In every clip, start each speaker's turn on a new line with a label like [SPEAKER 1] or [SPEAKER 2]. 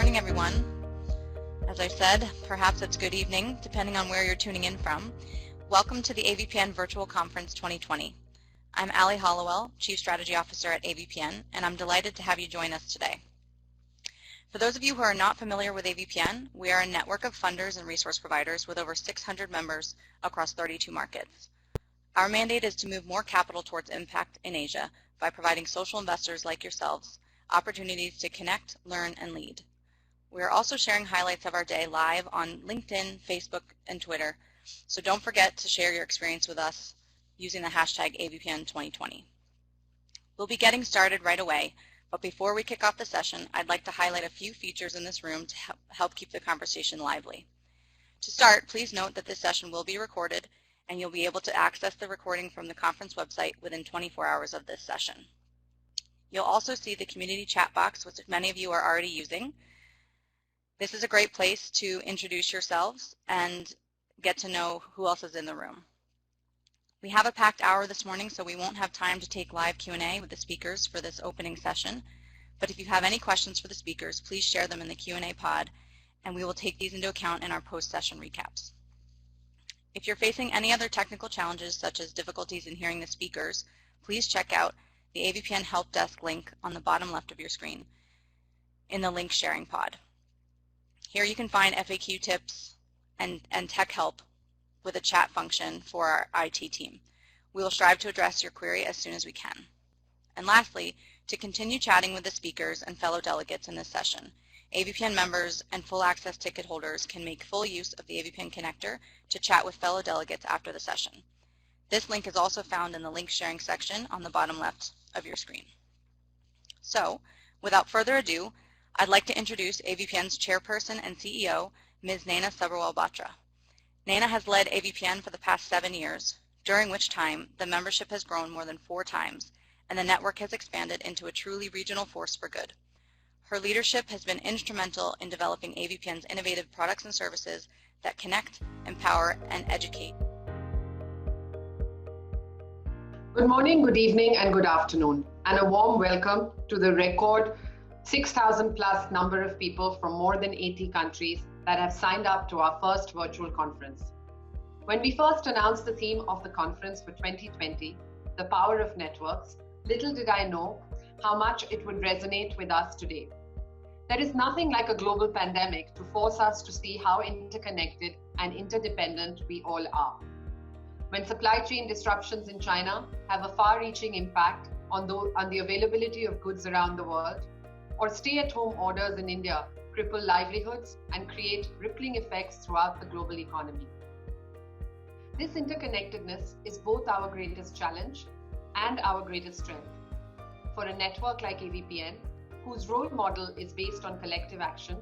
[SPEAKER 1] morning, everyone. As I said, perhaps it's good evening, depending on where you're tuning in from. Welcome to the AVPN Virtual Conference 2020. I'm Allie Hollowell, Chief Strategy Officer at AVPN, and I'm delighted to have you join us today. For those of you who are not familiar with AVPN, we are a network of funders and resource providers with over 600 members across 32 markets. Our mandate is to move more capital towards impact in Asia by providing social investors like yourselves opportunities to connect, learn, and lead. We are also sharing highlights of our day live on LinkedIn, Facebook, and Twitter, so don't forget to share your experience with us using the hashtag AVPN2020. We'll be getting started right away, but before we kick off the session, I'd like to highlight a few features in this room to help keep the conversation lively. To start, please note that this session will be recorded, and you'll be able to access the recording from the conference website within 24 hours of this session. You'll also see the community chat box, which many of you are already using. This is a great place to introduce yourselves and get to know who else is in the room. We have a packed hour this morning, so we won't have time to take live Q&A with the speakers for this opening session. But if you have any questions for the speakers, please share them in the Q&A pod, and we will take these into account in our post-session recaps. If you're facing any other technical challenges, such as difficulties in hearing the speakers, please check out the AVPN Help Desk link on the bottom left of your screen in the link sharing pod. Here you can find FAQ tips and tech help with a chat function for our IT team. We will strive to address your query as soon as we can. And lastly, to continue chatting with the speakers and fellow delegates in this session, AVPN members and full access ticket holders can make full use of the AVPN connector to chat with fellow delegates after the session. This link is also found in the link sharing section on the bottom left of your screen. So, without further ado, I'd like to introduce AVPN's Chairperson and CEO, Ms. Naina Subberwal Batra. Naina has led AVPN for the past 7 years, during which time the membership has grown more than 4 times, and the network has expanded into a truly regional force for good. Her leadership has been instrumental in developing AVPN's innovative products and services that connect, empower, and educate.
[SPEAKER 2] Good morning, good evening, and good afternoon, and a warm welcome to the record 6,000 plus number of people from more than 80 countries that have signed up to our first virtual conference. When we first announced the theme of the conference for 2020, the power of networks, little did I know how much it would resonate with us today. There is nothing like a global pandemic to force us to see how interconnected and interdependent we all are. When supply chain disruptions in China have a far-reaching impact on the availability of goods around the world, or stay-at-home orders in India cripple livelihoods and create rippling effects throughout the global economy. This interconnectedness is both our greatest challenge and our greatest strength. For a network like AVPN, whose role model is based on collective action,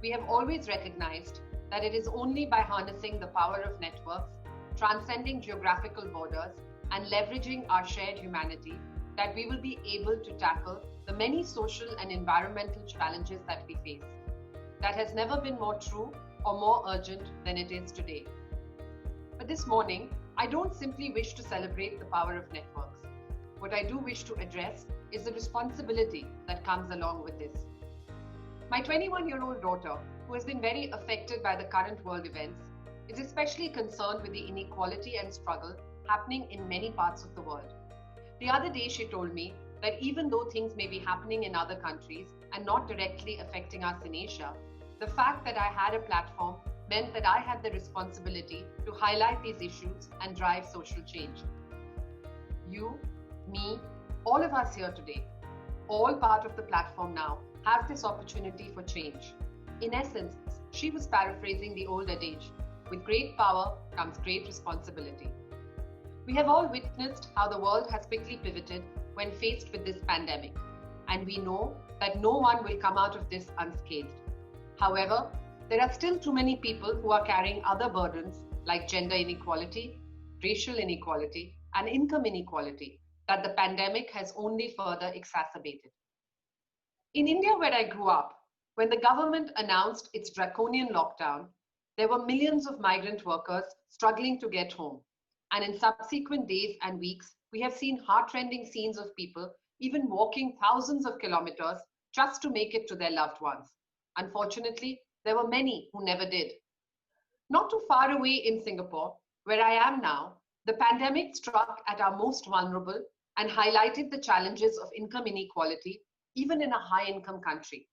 [SPEAKER 2] we have always recognized that it is only by harnessing the power of networks, transcending geographical borders, and leveraging our shared humanity that we will be able to tackle the many social and environmental challenges that we face. That has never been more true or more urgent than it is today. But this morning, I don't simply wish to celebrate the power of networks. What I do wish to address is the responsibility that comes along with this. My 21-year-old daughter, who has been very affected by the current world events, is especially concerned with the inequality and struggle happening in many parts of the world. The other day she told me that even though things may be happening in other countries and not directly affecting us in Asia, the fact that I had a platform meant that I had the responsibility to highlight these issues and drive social change. You, me, all of us here today, all part of the platform now, have this opportunity for change. In essence, she was paraphrasing the old adage, with great power comes great responsibility. We have all witnessed how the world has quickly pivoted when faced with this pandemic, and we know that no one will come out of this unscathed. However, there are still too many people who are carrying other burdens like gender inequality, racial inequality, and income inequality that the pandemic has only further exacerbated. In India, where I grew up, when the government announced its draconian lockdown, there were millions of migrant workers struggling to get home. And in subsequent days and weeks, we have seen heart-rending scenes of people even walking thousands of kilometers just to make it to their loved ones. Unfortunately, there were many who never did. Not too far away in Singapore, where I am now, the pandemic struck at our most vulnerable and highlighted the challenges of income inequality, even in a high-income country.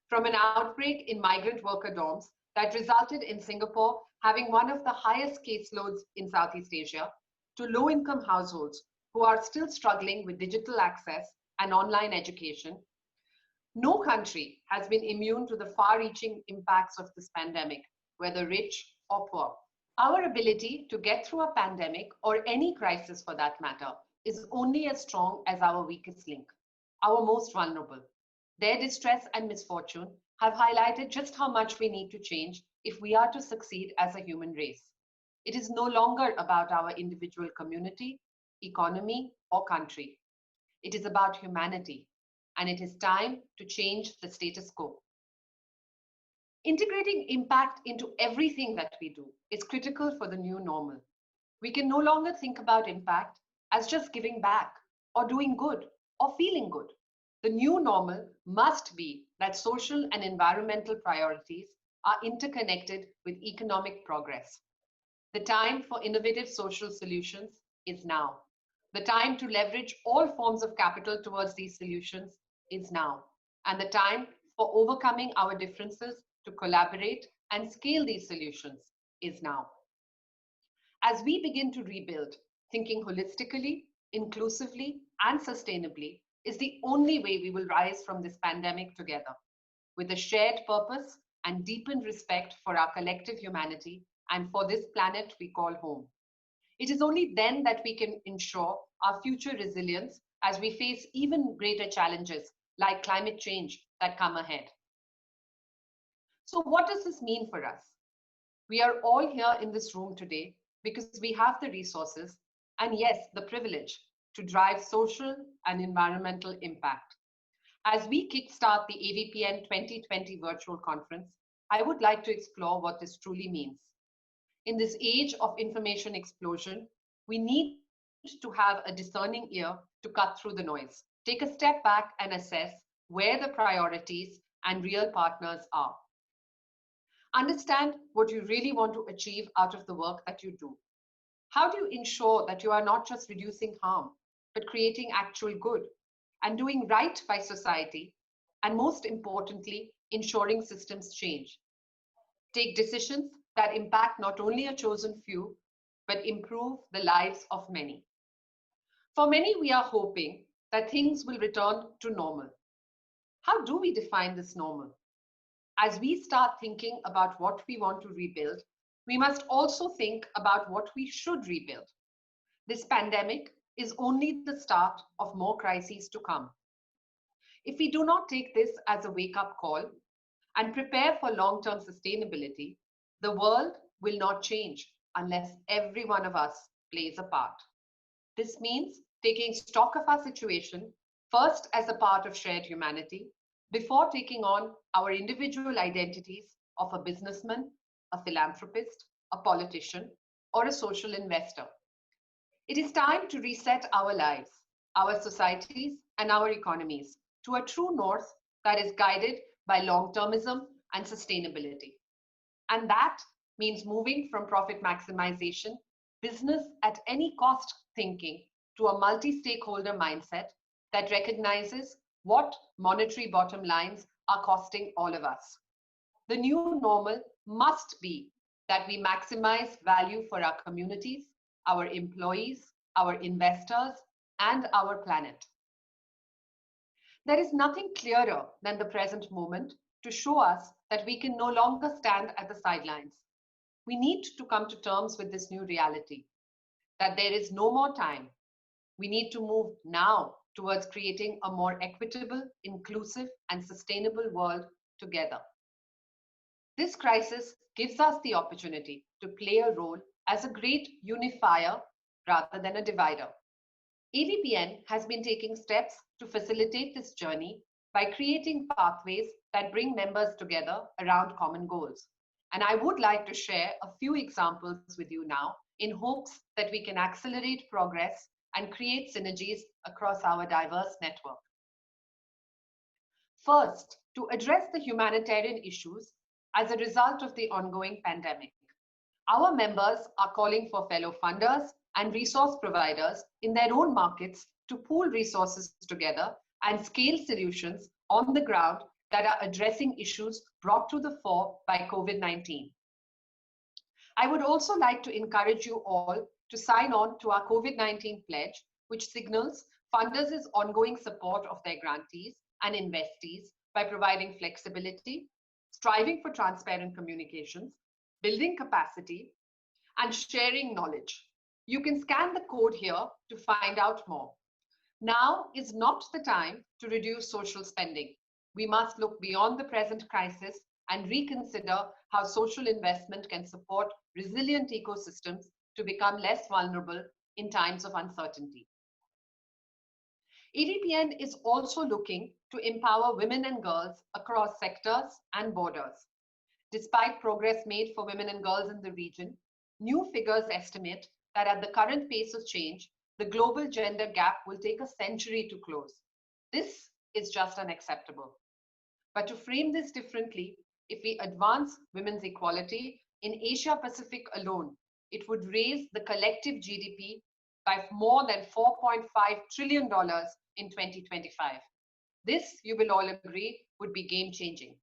[SPEAKER 2] From an outbreak in migrant worker dorms that resulted in Singapore having one of the highest caseloads in Southeast Asia, to low-income households who are still struggling with digital access and online education, no country has been immune to the far-reaching impacts of this pandemic, whether rich or poor. Our ability to get through a pandemic, or any crisis for that matter, is only as strong as our weakest link, our most vulnerable. Their distress and misfortune have highlighted just how much we need to change if we are to succeed as a human race. It is no longer about our individual community, economy, or country. It is about humanity, and it is time to change the status quo. Integrating impact into everything that we do is critical for the new normal. We can no longer think about impact as just giving back, or doing good, or feeling good. The new normal must be that social and environmental priorities are interconnected with economic progress. The time for innovative social solutions is now. The time to leverage all forms of capital towards these solutions is now. And the time for overcoming our differences to collaborate and scale these solutions is now. As we begin to rebuild, thinking holistically, inclusively, and sustainably is the only way we will rise from this pandemic together, with a shared purpose and deepened respect for our collective humanity and for this planet we call home. It is only then that we can ensure our future resilience as we face even greater challenges like climate change that come ahead. So what does this mean for us? We are all here in this room today because we have the resources and, yes, the privilege to drive social and environmental impact. As we kickstart the AVPN 2020 Virtual Conference, I would like to explore what this truly means. In this age of information explosion, we need to have a discerning ear to cut through the noise. Take a step back and assess where the priorities and real partners are. Understand what you really want to achieve out of the work that you do. How do you ensure that you are not just reducing harm, but creating actual good and doing right by society, and most importantly, ensuring systems change? Take decisions that impact not only a chosen few, but improve the lives of many. For many, we are hoping that things will return to normal. How do we define this normal? As we start thinking about what we want to rebuild, we must also think about what we should rebuild. This pandemic is only the start of more crises to come. If we do not take this as a wake-up call and prepare for long-term sustainability, the world will not change unless every one of us plays a part. This means taking stock of our situation, first as a part of shared humanity, before taking on our individual identities of a businessman, a philanthropist, a politician, or a social investor. It is time to reset our lives, our societies, and our economies to a true north that is guided by long-termism and sustainability. And that means moving from profit maximization, business at any cost thinking, to a multi-stakeholder mindset that recognizes what monetary bottom lines are costing all of us. The new normal must be that we maximize value for our communities, our employees, our investors, and our planet. There is nothing clearer than the present moment to show us that we can no longer stand at the sidelines. We need to come to terms with this new reality, that there is no more time. We need to move now towards creating a more equitable, inclusive, and sustainable world together. This crisis gives us the opportunity to play a role as a great unifier rather than a divider. AVPN has been taking steps to facilitate this journey by creating pathways that bring members together around common goals. And I would like to share a few examples with you now in hopes that we can accelerate progress and create synergies across our diverse network. First, to address the humanitarian issues as a result of the ongoing pandemic. Our members are calling for fellow funders and resource providers in their own markets to pool resources together and scale solutions on the ground that are addressing issues brought to the fore by COVID-19. I would also like to encourage you all to sign on to our COVID-19 pledge, which signals funders' ongoing support of their grantees and investees by providing flexibility, striving for transparent communications, building capacity, and sharing knowledge. You can scan the code here to find out more. Now is not the time to reduce social spending. We must look beyond the present crisis and reconsider how social investment can support resilient ecosystems to become less vulnerable in times of uncertainty. AVPN is also looking to empower women and girls across sectors and borders. Despite progress made for women and girls in the region, new figures estimate that at the current pace of change, the global gender gap will take a century to close. This is just unacceptable. But to frame this differently, if we advance women's equality in Asia Pacific alone, it would raise the collective GDP by more than $4.5 trillion in 2025. This, you will all agree, would be game-changing.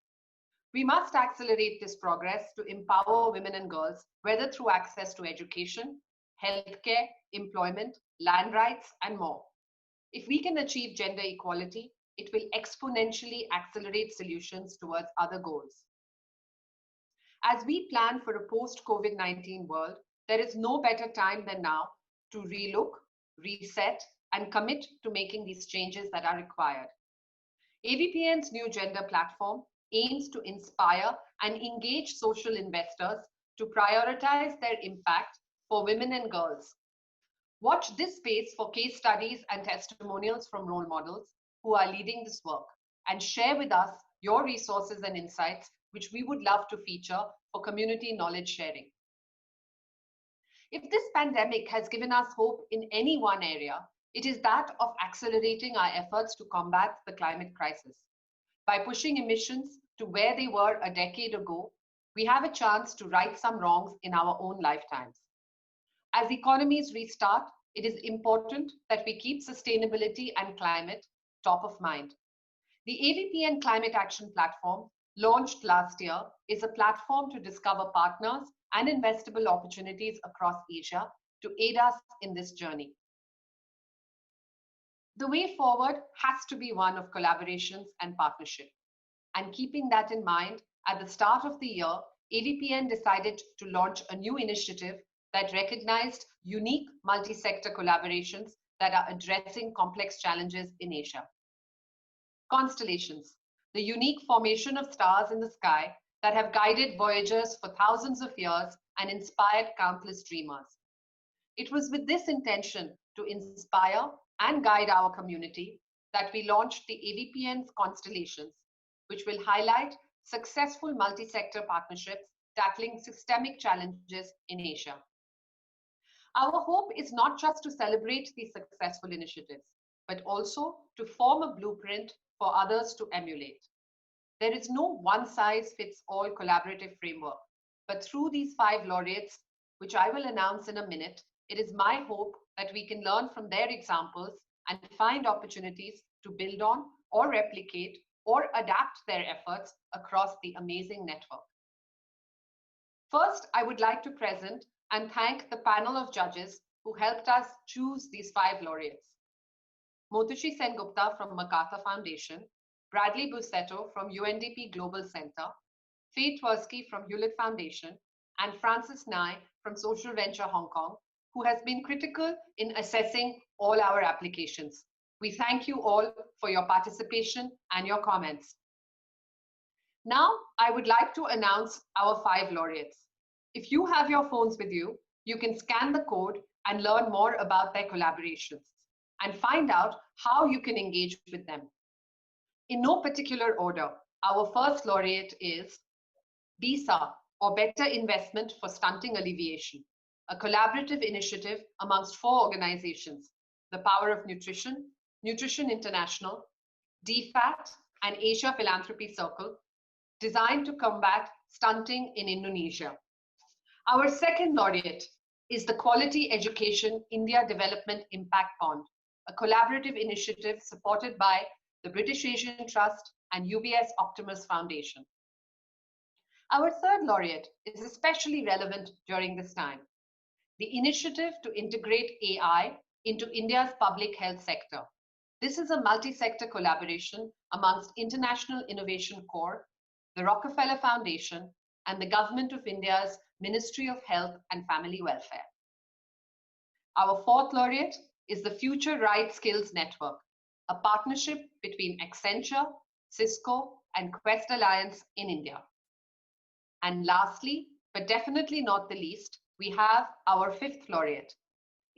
[SPEAKER 2] We must accelerate this progress to empower women and girls, whether through access to education, healthcare, employment, land rights, and more. If we can achieve gender equality, it will exponentially accelerate solutions towards other goals. As we plan for a post-COVID-19 world, there is no better time than now to relook, reset, and commit to making these changes that are required. AVPN's new gender platform aims to inspire and engage social investors to prioritize their impact for women and girls. Watch this space for case studies and testimonials from role models who are leading this work, and share with us your resources and insights, which we would love to feature for community knowledge sharing. If this pandemic has given us hope in any one area, it is that of accelerating our efforts to combat the climate crisis. By pushing emissions to where they were a decade ago, we have a chance to right some wrongs in our own lifetimes. As economies restart, it is important that we keep sustainability and climate top of mind. The AVPN Climate Action Platform, launched last year, is a platform to discover partners and investable opportunities across Asia to aid us in this journey. The way forward has to be one of collaborations and partnership. And keeping that in mind, at the start of the year, AVPN decided to launch a new initiative that recognized unique multi-sector collaborations that are addressing complex challenges in Asia. Constellations, the unique formation of stars in the sky that have guided voyagers for thousands of years and inspired countless dreamers. It was with this intention to inspire and guide our community that we launched the AVPN's Constellations, which will highlight successful multi-sector partnerships tackling systemic challenges in Asia. Our hope is not just to celebrate these successful initiatives, but also to form a blueprint for others to emulate. There is no one-size-fits-all collaborative framework, but through these 5 laureates, which I will announce in a minute, it is my hope that we can learn from their examples and find opportunities to build on or replicate or adapt their efforts across the amazing network. First, I would like to present and thank the panel of judges who helped us choose these 5 laureates. Motushi Sengupta from MacArthur Foundation, Bradley Bussetto from UNDP Global Center, Faye Tversky from Hewlett Foundation, and Francis Nai from Social Venture Hong Kong, who has been critical in assessing all our applications. We thank you all for your participation and your comments. Now, I would like to announce our 5 laureates. If you have your phones with you, you can scan the code and learn more about their collaborations and find out how you can engage with them. In no particular order, our first laureate is BISA, or Better Investment for Stunting Alleviation, a collaborative initiative amongst 4 organizations: The Power of Nutrition, Nutrition International, DFAT, and Asia Philanthropy Circle, designed to combat stunting in Indonesia. Our second laureate is the Quality Education India Development Impact Bond, a collaborative initiative supported by the British Asian Trust and UBS Optimus Foundation. Our third laureate is especially relevant during this time: the initiative to integrate AI into India's public health sector. This is a multi-sector collaboration amongst International Innovation Corps, the Rockefeller Foundation, and the Government of India's Ministry of Health and Family Welfare. Our fourth laureate is the Future Right Skills Network, a partnership between Accenture, Cisco, and Quest Alliance in India. And lastly, but definitely not the least, we have our fifth laureate,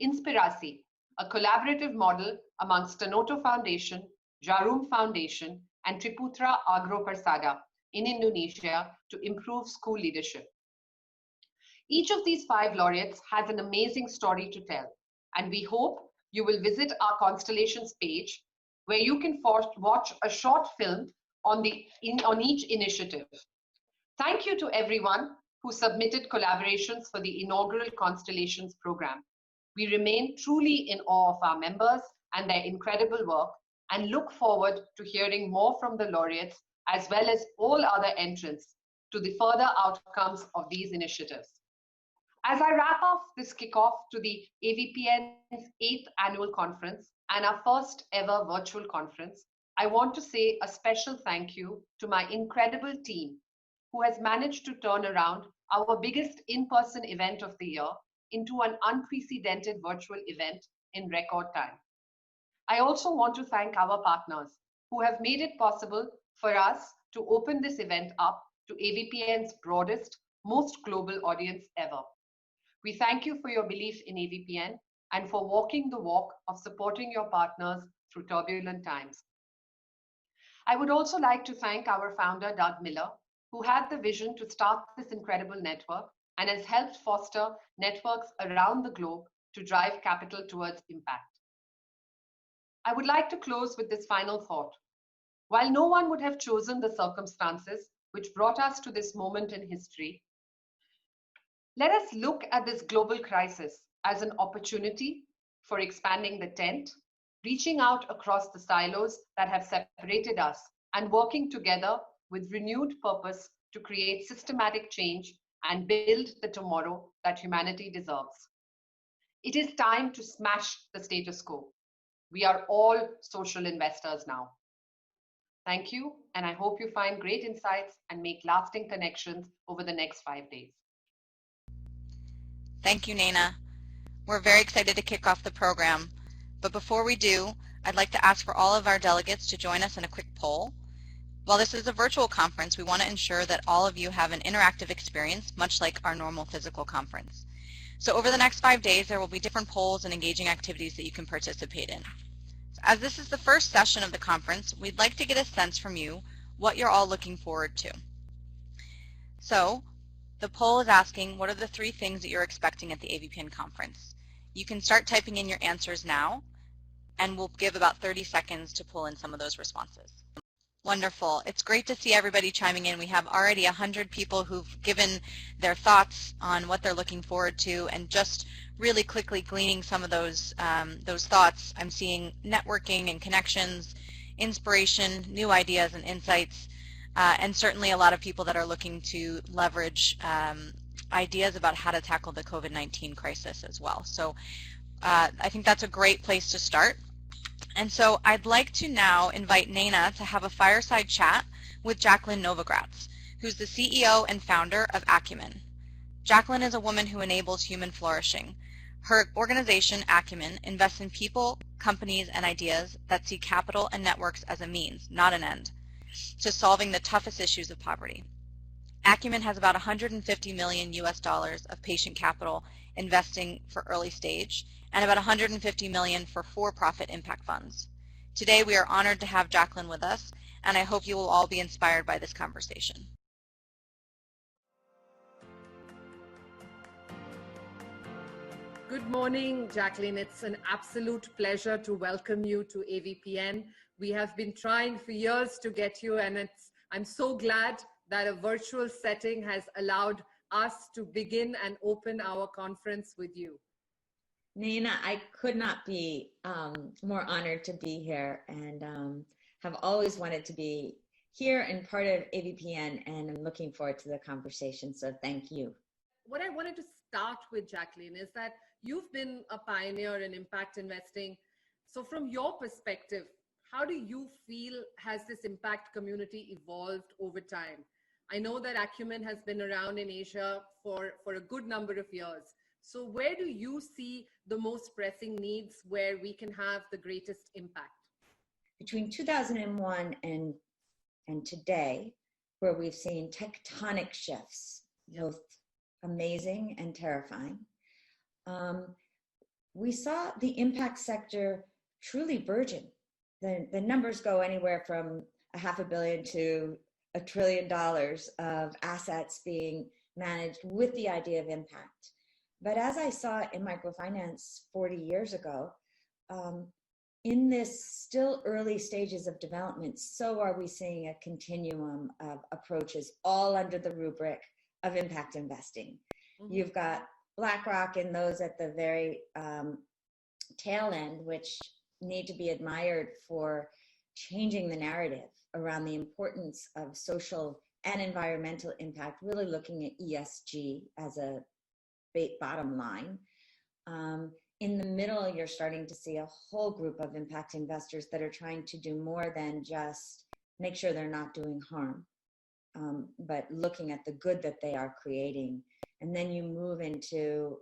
[SPEAKER 2] Inspirasi, a collaborative model amongst Stanoto Foundation, Jarum Foundation, and Triputra Agro Persada in Indonesia to improve school leadership. Each of these 5 laureates has an amazing story to tell, and we hope you will visit our Constellations page, where you can watch a short film on each initiative. Thank you to everyone who submitted collaborations for the inaugural Constellations program. We remain truly in awe of our members and their incredible work, and look forward to hearing more from the laureates as well as all other entrants to the further outcomes of these initiatives. As I wrap off this kickoff to the AVPN's 8th annual conference and our first ever virtual conference, I want to say a special thank you to my incredible team, who has managed to turn around our biggest in-person event of the year into an unprecedented virtual event in record time. I also want to thank our partners who have made it possible for us to open this event up to AVPN's broadest, most global audience ever. We thank you for your belief in AVPN and for walking the walk of supporting your partners through turbulent times. I would also like to thank our founder, Doug Miller, who had the vision to start this incredible network and has helped foster networks around the globe to drive capital towards impact. I would like to close with this final thought. While no one would have chosen the circumstances which brought us to this moment in history, let us look at this global crisis as an opportunity for expanding the tent, reaching out across the silos that have separated us, and working together with renewed purpose to create systematic change and build the tomorrow that humanity deserves. It is time to smash the status quo. We are all social investors now. Thank you, and I hope you find great insights and make lasting connections over the next 5 days.
[SPEAKER 1] Thank you, Naina. We're very excited to kick off the program, but before we do, I'd like to ask for all of our delegates to join us in a quick poll. While this is a virtual conference, we want to ensure that all of you have an interactive experience, much like our normal physical conference. So over the next 5 days, there will be different polls and engaging activities that you can participate in. As this is the first session of the conference, we'd like to get a sense from you what you're all looking forward to. So the poll is asking, what are the 3 things that you're expecting at the AVPN conference? You can start typing in your answers now, and we'll give about 30 seconds to pull in some of those responses. Wonderful. It's great to see everybody chiming in. We have already 100 people who've given their thoughts on what they're looking forward to, and just really quickly gleaning some of those thoughts. I'm seeing networking and connections, inspiration, new ideas and insights, and certainly a lot of people that are looking to leverage ideas about how to tackle the COVID-19 crisis as well. So I think that's a great place to start. And so I'd like to now invite Naina to have a fireside chat with Jacqueline Novogratz, who's the CEO and founder of Acumen. Jacqueline is a woman who enables human flourishing. Her organization, Acumen, invests in people, companies, and ideas that see capital and networks as a means, not an end, to solving the toughest issues of poverty. Acumen has about $150 million of patient capital investing for early stage, and about $150 million for for-profit impact funds. Today we are honored to have Jacqueline with us, and I hope you will all be inspired by this conversation.
[SPEAKER 2] Good morning, Jacqueline. It's an absolute pleasure to welcome you to AVPN. We have been trying for years to get you, and I'm so glad that a virtual setting has allowed us to begin and open our conference with you.
[SPEAKER 3] Naina, I could not be more honored to be here, and have always wanted to be here and part of AVPN, and I'm looking forward to the conversation, so thank you.
[SPEAKER 2] What I wanted to start with, Jacqueline, is that you've been a pioneer in impact investing. So from your perspective, how do you feel has this impact community evolved over time? I know that Acumen has been around in Asia for a good number of years. So where do you see the most pressing needs where we can have the greatest impact?
[SPEAKER 3] Between 2001 and today, where we've seen tectonic shifts, both amazing and terrifying, we saw the impact sector truly burgeon. The numbers go anywhere from $500 billion to $1 trillion of assets being managed with the idea of impact. But as I saw in microfinance 40 years ago, in this still early stages of development, so are we seeing a continuum of approaches all under the rubric of impact investing. Mm-hmm. You've got BlackRock and those at the very tail end, which need to be admired for changing the narrative around the importance of social and environmental impact, really looking at ESG as a bottom line. In the middle, you're starting to see a whole group of impact investors that are trying to do more than just make sure they're not doing harm, but looking at the good that they are creating. And then you move into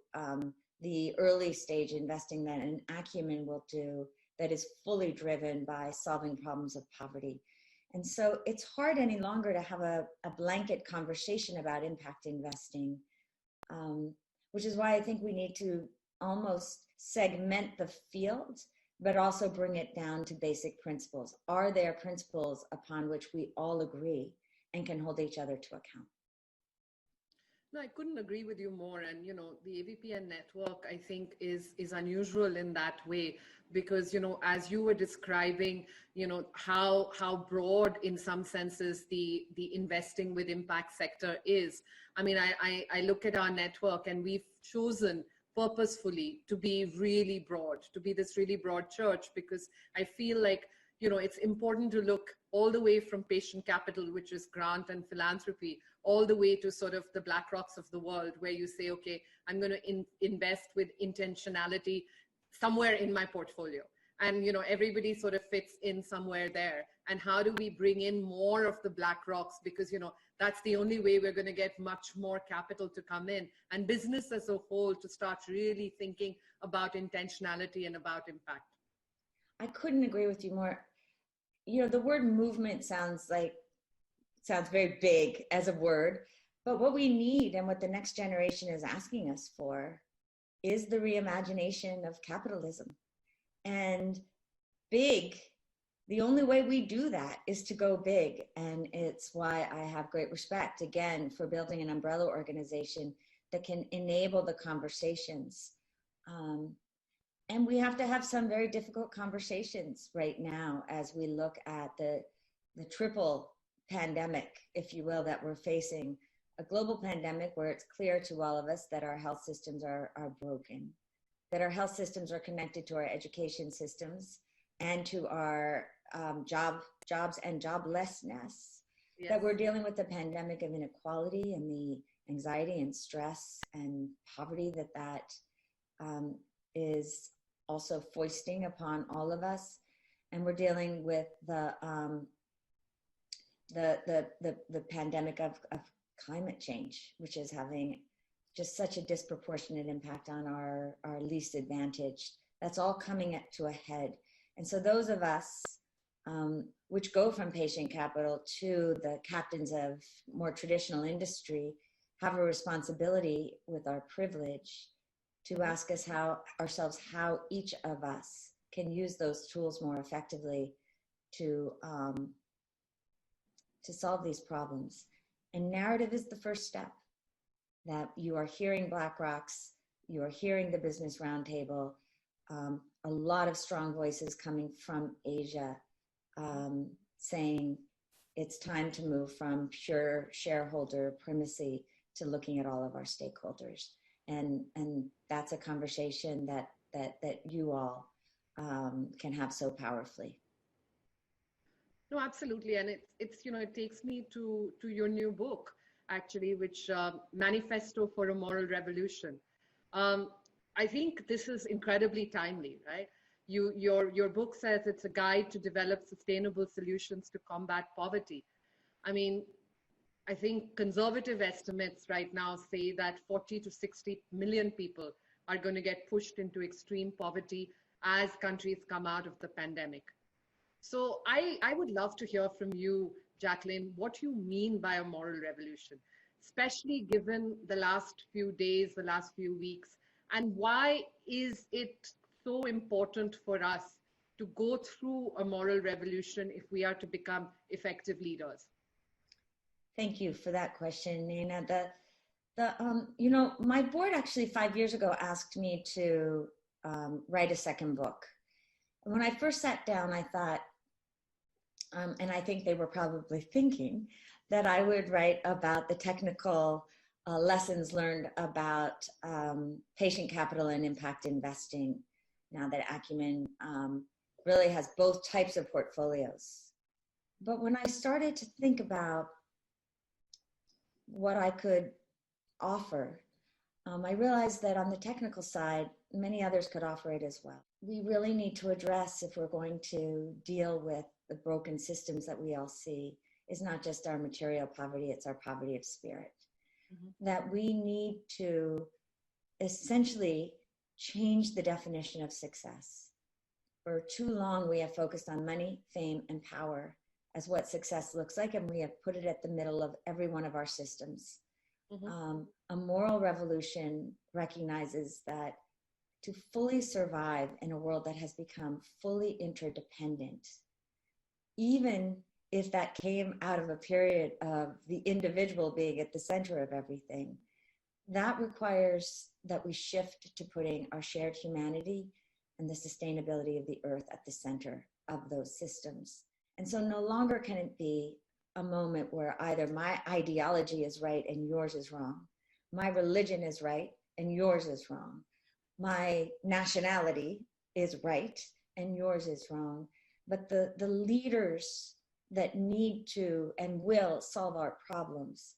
[SPEAKER 3] the early stage investing that an Acumen will do that is fully driven by solving problems of poverty. And so it's hard any longer to have a blanket conversation about impact investing, which is why I think we need to almost segment the field, but also bring it down to basic principles. Are there principles upon which we all agree and can hold each other to account?
[SPEAKER 2] No, I couldn't agree with you more. And, the AVPN network, I think, is unusual in that way because, as you were describing, how broad in some senses the investing with impact sector is. I mean, I look at our network and we've chosen purposefully to be really broad, to be this really broad church, because I feel like, it's important to look all the way from patient capital, which is grant and philanthropy, all the way to sort of the BlackRocks of the world, where you say, okay, I'm going to invest with intentionality somewhere in my portfolio. And, everybody sort of fits in somewhere there. And how do we bring in more of the BlackRocks? Because, that's the only way we're going to get much more capital to come in, and business as a whole to start really thinking about intentionality and about impact.
[SPEAKER 3] I couldn't agree with you more. The word movement sounds very big as a word, but what we need and what the next generation is asking us for is the reimagination of capitalism. And big, the only way we do that is to go big. And it's why I have great respect, again, for building an umbrella organization that can enable the conversations. And we have to have some very difficult conversations right now as we look at the triple pandemic, if you will, that we're facing. A global pandemic where it's clear to all of us that our health systems are broken, that our health systems are connected to our education systems and to our jobs and joblessness, yes. That we're dealing with the pandemic of inequality and the anxiety and stress and poverty that is also foisting upon all of us. And we're dealing with the pandemic of climate change, which is having just such a disproportionate impact on our least advantaged. That's all coming to a head. And so those of us which go from patient capital to the captains of more traditional industry have a responsibility with our privilege to ask ourselves how each of us can use those tools more effectively to solve these problems. And narrative is the first step. That you are hearing BlackRock's you're hearing the Business Roundtable, a lot of strong voices coming from Asia saying it's time to move from pure shareholder primacy to looking at all of our stakeholders. And that's a conversation that you all can have so powerfully.
[SPEAKER 2] No, absolutely. And it's it takes me to your new book, actually, which Manifesto for a Moral Revolution. I think this is incredibly timely, right? Your book says it's a guide to develop sustainable solutions to combat poverty. I mean, I think conservative estimates right now say that 40 to 60 million people are going to get pushed into extreme poverty as countries come out of the pandemic. So I would love to hear from you, Jacqueline, what you mean by a moral revolution, especially given the last few days, the last few weeks, and why is it so important for us to go through a moral revolution if we are to become effective leaders?
[SPEAKER 3] Thank you for that question, Naina. My board actually 5 years ago asked me to write a second book. And when I first sat down, I thought, and I think they were probably thinking that I would write about the technical lessons learned about patient capital and impact investing, now that Acumen really has both types of portfolios. But when I started to think about what I could offer, I realized that on the technical side, many others could offer it as well. We really need to address, if we're going to deal with the broken systems that we all see, is not just our material poverty, it's our poverty of spirit. Mm-hmm. That we need to essentially change the definition of success. For too long, we have focused on money, fame, and power as what success looks like, and we have put it at the middle of every one of our systems. Mm-hmm. A moral revolution recognizes that to fully survive in a world that has become fully interdependent, even if that came out of a period of the individual being at the center of everything, that requires that we shift to putting our shared humanity and the sustainability of the earth at the center of those systems. And so no longer can it be a moment where either my ideology is right and yours is wrong, my religion is right and yours is wrong, my nationality is right and yours is wrong. But the leaders that need to and will solve our problems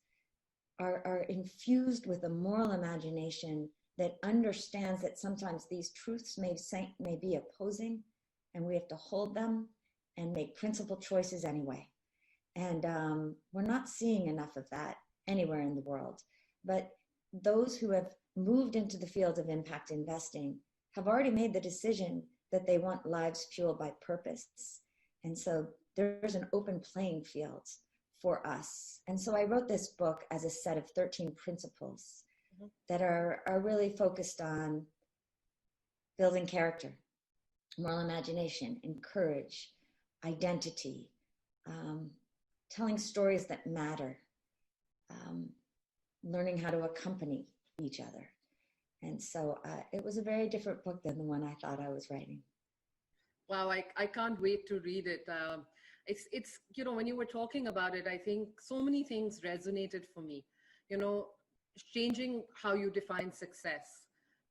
[SPEAKER 3] are infused with a moral imagination that understands that sometimes these truths may be opposing, and we have to hold them and make principled choices anyway. And we're not seeing enough of that anywhere in the world. But those who have moved into the field of impact investing have already made the decision that they want lives fueled by purpose. And so there's an open playing field for us. And so I wrote this book as a set of 13 principles mm-hmm. that are really focused on building character, moral imagination, and courage, identity, telling stories that matter, learning how to accompany each other. And so it was a very different book than the one I thought I was writing.
[SPEAKER 2] Wow, I can't wait to read it. It's when you were talking about it, I think so many things resonated for me. Changing how you define success,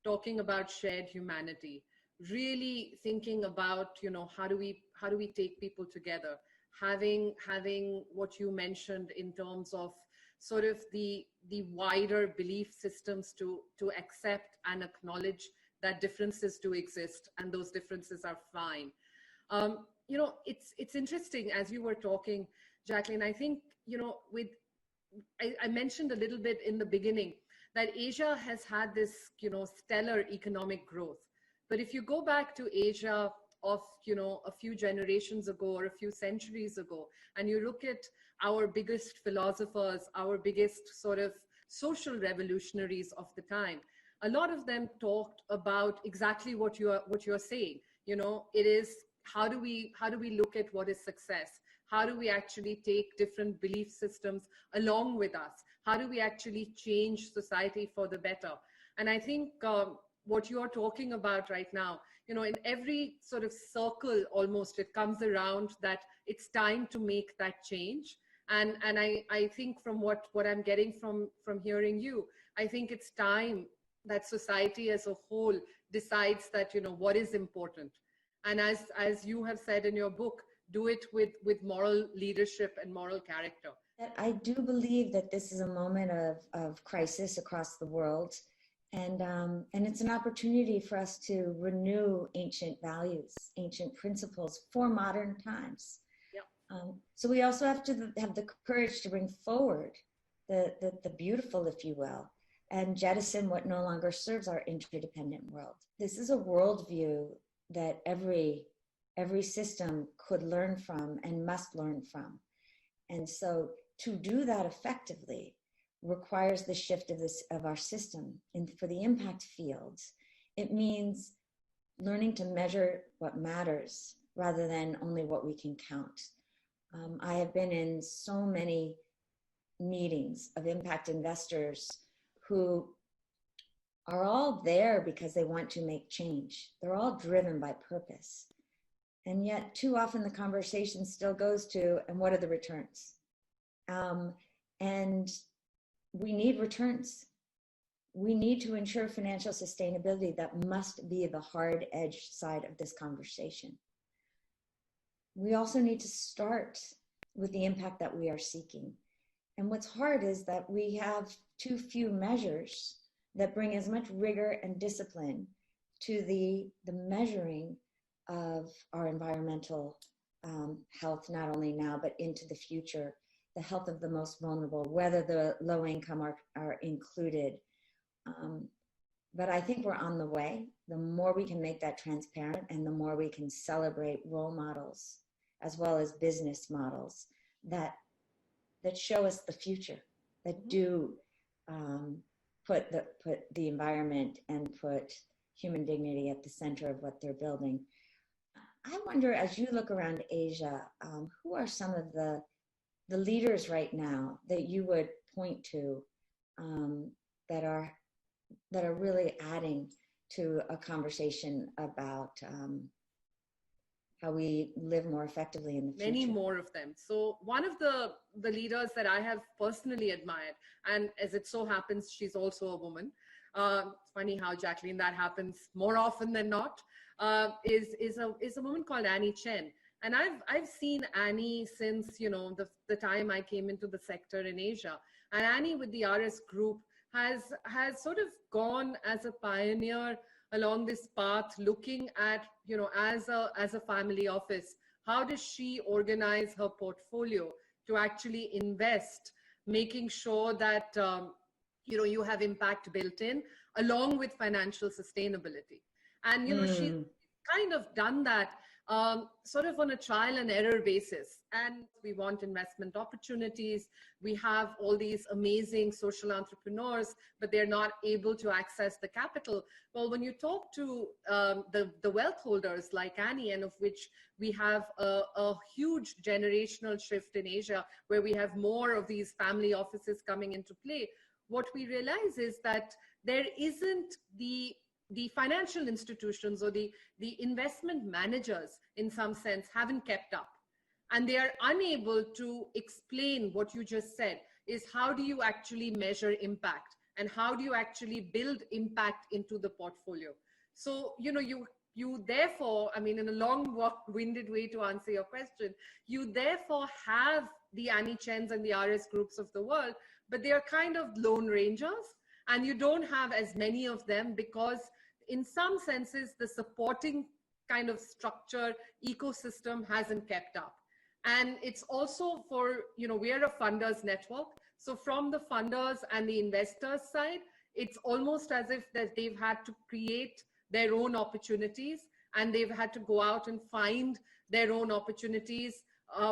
[SPEAKER 2] talking about shared humanity, really thinking about how do we take people together, having what you mentioned in terms of sort of the wider belief systems to accept and acknowledge that differences do exist and those differences are fine. It's interesting as you were talking, Jacqueline. I think I mentioned a little bit in the beginning that Asia has had this stellar economic growth. But if you go back to Asia of a few generations ago or a few centuries ago, and you look at our biggest philosophers, our biggest sort of social revolutionaries of the time, a lot of them talked about exactly what you're saying. It is how do we look at what is success? How do we actually take different belief systems along with us? How do we actually change society for the better?
[SPEAKER 4] And I think what you're talking about right now, you know, in every sort of circle almost, it comes around that it's time to make that change. And I think from what I'm getting from hearing you, I think it's time that society as a whole decides that, you know, what is important. And as you have said in your book, do it with moral leadership and moral character.
[SPEAKER 3] I do believe that this is a moment of crisis across the world. And it's an opportunity for us to renew ancient values, ancient principles for modern times. So we also have to have the courage to bring forward the beautiful, if you will, and jettison what no longer serves our interdependent world. This is a worldview that every system could learn from and must learn from. And so to do that effectively requires the shift of our system. And for the impact fields, it means learning to measure what matters rather than only what we can count. I have been in so many meetings of impact investors who are all there because they want to make change. They're all driven by purpose. And yet too often the conversation still goes to, and what are the returns? And we need returns. We need to ensure financial sustainability. That must be the hard-edged side of this conversation. We also need to start with the impact that we are seeking. And what's hard is that we have too few measures that bring as much rigor and discipline to the measuring of our environmental health, not only now, but into the future, the health of the most vulnerable, whether the low income are included. But I think we're on the way. The more we can make that transparent and the more we can celebrate role models as well as business models that show us the future, that do put the environment and put human dignity at the center of what they're building. I wonder, as you look around Asia, who are some of the leaders right now that you would point to that are really adding to a conversation about how we live more effectively in the future?
[SPEAKER 4] Many more of them. So one of the leaders that I have personally admired, and as it so happens, she's also a woman. It's funny how, Jacqueline, that happens more often than not. Is a woman called Annie Chen. And I've seen Annie since, you know, the time I came into the sector in Asia. And Annie with the RS group has sort of gone as a pioneer along this path, looking at, you know, as a family office, how does she organize her portfolio to actually invest, making sure that, you know, you have impact built in along with financial sustainability. And, you know, she's kind of done that sort of on a trial and error basis. And we want investment opportunities. We have all these amazing social entrepreneurs, but they're not able to access the capital. Well, when you talk to the wealth holders like Annie, and of which we have a huge generational shift in Asia, where we have more of these family offices coming into play, what we realize is that there isn't the financial institutions or the investment managers, in some sense, haven't kept up. And they are unable to explain what you just said, is how do you actually measure impact? And how do you actually build impact into the portfolio? So, you know, you therefore, I mean, in a long-winded way to answer your question, you therefore have the Annie Chens and the RS groups of the world, but they are kind of lone rangers. And you don't have as many of them because in some senses, the supporting kind of structure, ecosystem hasn't kept up. And it's also for, you know, we're a funders network. So from the funders and the investors side, it's almost as if that they've had to create their own opportunities and they've had to go out and find their own opportunities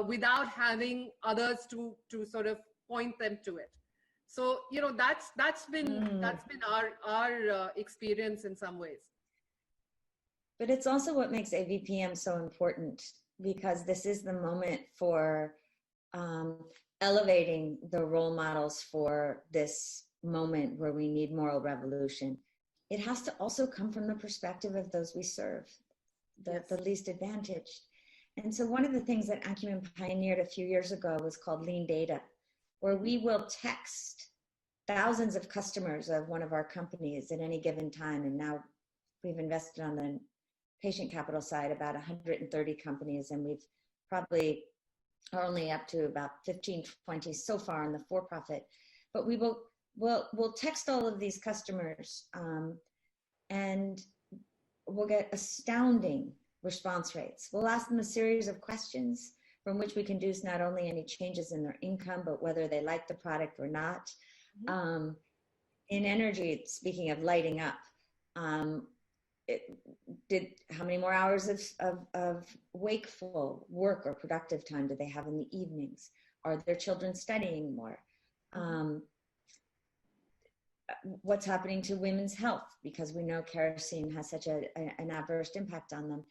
[SPEAKER 4] without having others to sort of point them to it. So, you know, that's been our experience in some ways.
[SPEAKER 3] But it's also what makes AVPM so important, because this is the moment for elevating the role models for this moment where we need moral revolution. it has to also come from the perspective of those we serve, the least advantaged. And so one of the things that Acumen pioneered a few years ago was called lean data, where we will text thousands of customers of one of our companies at any given time. And now we've invested on the patient capital side about 130 companies, and we've probably are only up to about 15, 20 so far in the for-profit. But we'll text all of these customers, and we'll get astounding response rates. We'll ask them a series of questions from which we can deduce not only any changes in their income, but whether they like the product or not. Mm-hmm. In energy, speaking of lighting up, how many more hours of wakeful work or productive time do they have in the evenings? Are their children studying more? What's happening to women's health? Because we know kerosene has such an adverse impact on them.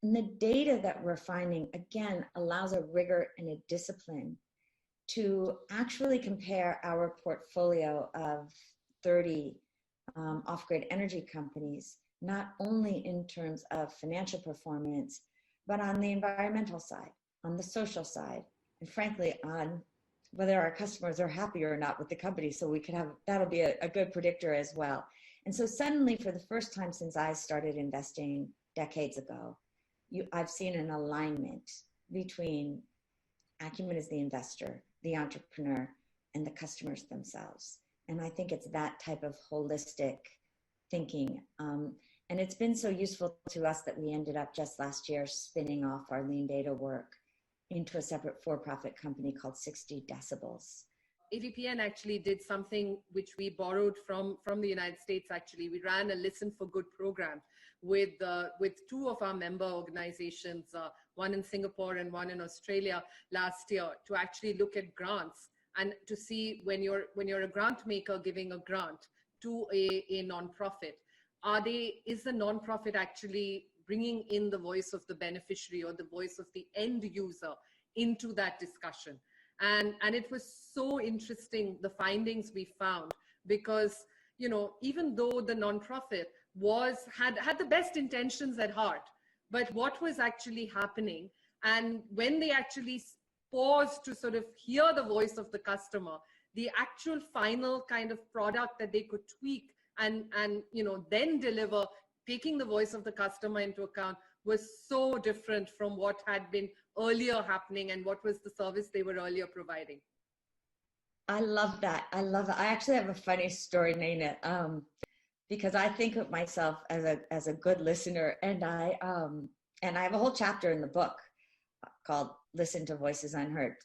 [SPEAKER 3] And the data that we're finding, again, allows a rigor and a discipline to actually compare our portfolio of 30 off-grid energy companies, not only in terms of financial performance, but on the environmental side, on the social side, and frankly, on whether our customers are happy or not with the company. So we could have, that'll be a good predictor as well. And so suddenly, for the first time since I started investing decades ago, I've seen an alignment between Acumen as the investor, the entrepreneur, and the customers themselves. And I think it's that type of holistic thinking. And it's been so useful to us that we ended up just last year spinning off our lean data work into a separate for-profit company called 60 Decibels.
[SPEAKER 4] AVPN actually did something which we borrowed from the United States. Actually, we ran a Listen for Good program with two of our member organizations, one in Singapore and one in Australia last year, to actually look at grants and to see when you're a grant maker giving a grant to a nonprofit, is the nonprofit actually bringing in the voice of the beneficiary or the voice of the end user into that discussion. And it was so interesting, the findings we found, because, you know, even though the nonprofit had the best intentions at heart, but what was actually happening, and when they actually paused to sort of hear the voice of the customer, the actual final kind of product that they could tweak and you know, then deliver, taking the voice of the customer into account, was so different from what had been earlier happening and what was the service they were earlier providing.
[SPEAKER 3] I love that. I love it. I actually have a funny story, Naina, because I think of myself as a good listener, and I have a whole chapter in the book called "Listen to Voices Unheard,"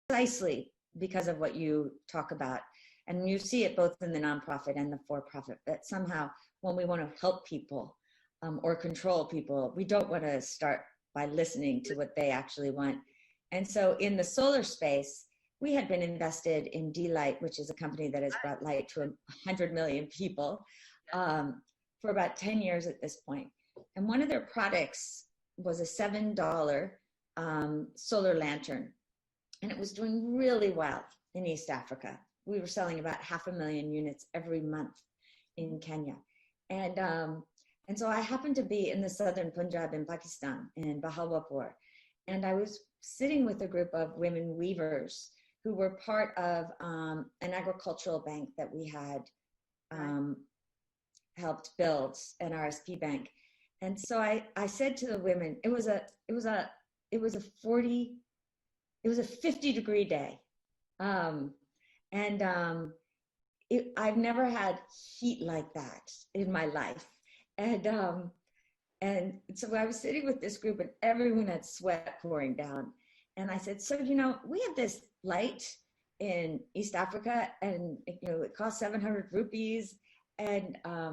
[SPEAKER 3] precisely because of what you talk about. And you see it both in the nonprofit and the for-profit, that somehow when we want to help people or control people, we don't want to start by listening to what they actually want. And so in the solar space, we had been invested in D-Light, which is a company that has brought light to 100 million people for about 10 years at this point. And one of their products was a $7 solar lantern. And it was doing really well in East Africa. We were selling about 500,000 units every month in Kenya. And so I happened to be in the southern Punjab in Pakistan, in Bahawalpur. And I was sitting with a group of women weavers who were part of an agricultural bank that we had helped build, an RSP bank. And so I said to the women, it was a 50-degree day. I've never had heat like that in my life. And so I was sitting with this group and everyone had sweat pouring down. And I said, so, you know, we have this light in East Africa and, you know, it costs 700 rupees. And I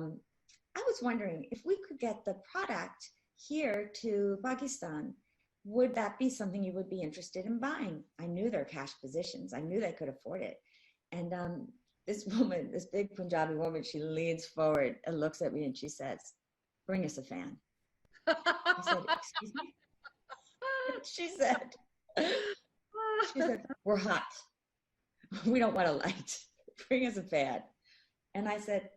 [SPEAKER 3] was wondering if we could get the product here to Pakistan, would that be something you would be interested in buying? I knew their cash positions. I knew they could afford it. And this woman, this big Punjabi woman, she leans forward and looks at me and she says, bring us a fan. I said, excuse me? She said, we're hot. We don't want a light. Bring us a fan. And I said,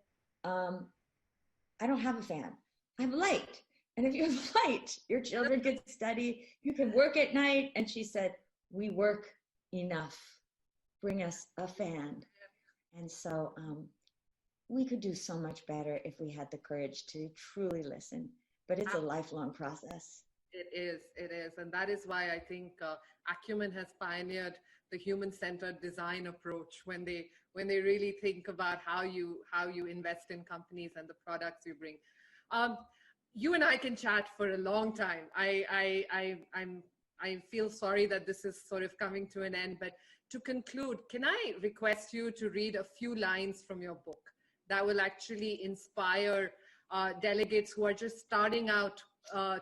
[SPEAKER 3] I don't have a fan. I have light. And if you have light, your children can study, you can work at night. And she said, we work enough. Bring us a fan. And so we could do so much better if we had the courage to truly listen. But it's a lifelong process.
[SPEAKER 4] It is. And that is why I think Acumen has pioneered the human-centered design approach when they really think about how you invest in companies and the products you bring. You and I can chat for a long time. I feel sorry that this is sort of coming to an end, but to conclude, can I request you to read a few lines from your book that will actually inspire delegates who are just starting out?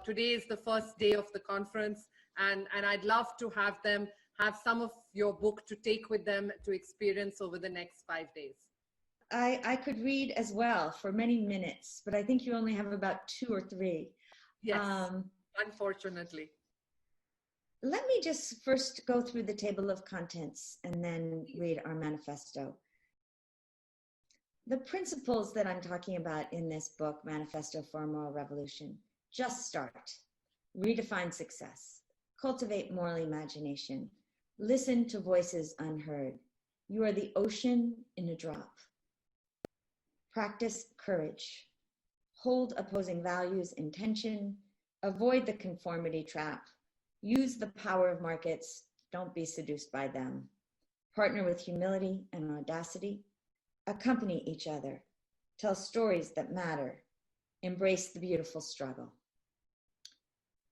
[SPEAKER 4] Today is the first day of the conference, and I'd love to have them have some of your book to take with them to experience over the next 5 days.
[SPEAKER 3] I could read as well for many minutes, but I think you only have about 2 or 3.
[SPEAKER 4] Yes, unfortunately.
[SPEAKER 3] Let me just first go through the table of contents and then read our manifesto. The principles that I'm talking about in this book, Manifesto for a Moral Revolution: just start, redefine success, cultivate moral imagination, listen to voices unheard. You are the ocean in a drop. Practice courage. Hold opposing values in tension. Avoid the conformity trap. Use the power of markets. Don't be seduced by them. Partner with humility and audacity. Accompany each other. Tell stories that matter. Embrace the beautiful struggle.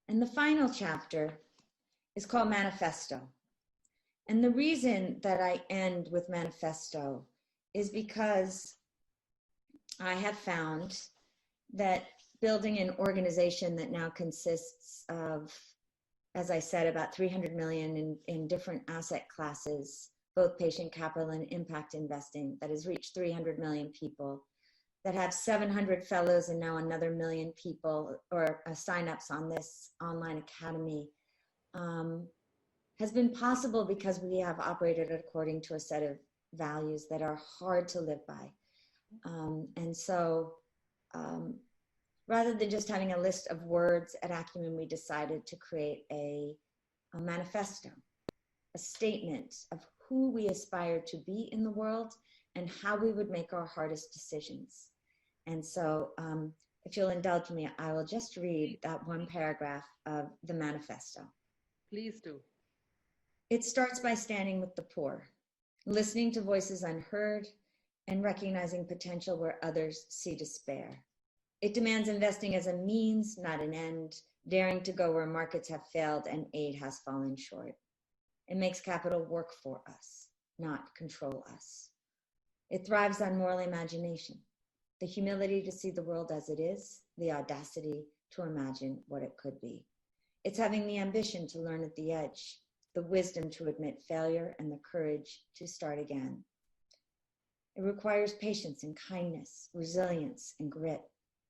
[SPEAKER 3] And the final chapter is called Manifesto. And the reason that I end with Manifesto is because I have found that building an organization that now consists of, as I said, about 300 million in different asset classes, both patient capital and impact investing, that has reached 300 million people, that have 700 fellows and now another 1 million people or signups on this online academy, has been possible because we have operated according to a set of values that are hard to live by. And so rather than just having a list of words at Acumen, we decided to create a manifesto, a statement of who we aspire to be in the world and how we would make our hardest decisions. And so if you'll indulge me, I will just read that one paragraph of the manifesto.
[SPEAKER 4] Please do.
[SPEAKER 3] It starts by standing with the poor, listening to voices unheard, and recognizing potential where others see despair. It demands investing as a means, not an end, daring to go where markets have failed and aid has fallen short. It makes capital work for us, not control us. It thrives on moral imagination, the humility to see the world as it is, the audacity to imagine what it could be. It's having the ambition to learn at the edge, the wisdom to admit failure, and the courage to start again. It requires patience and kindness, resilience and grit,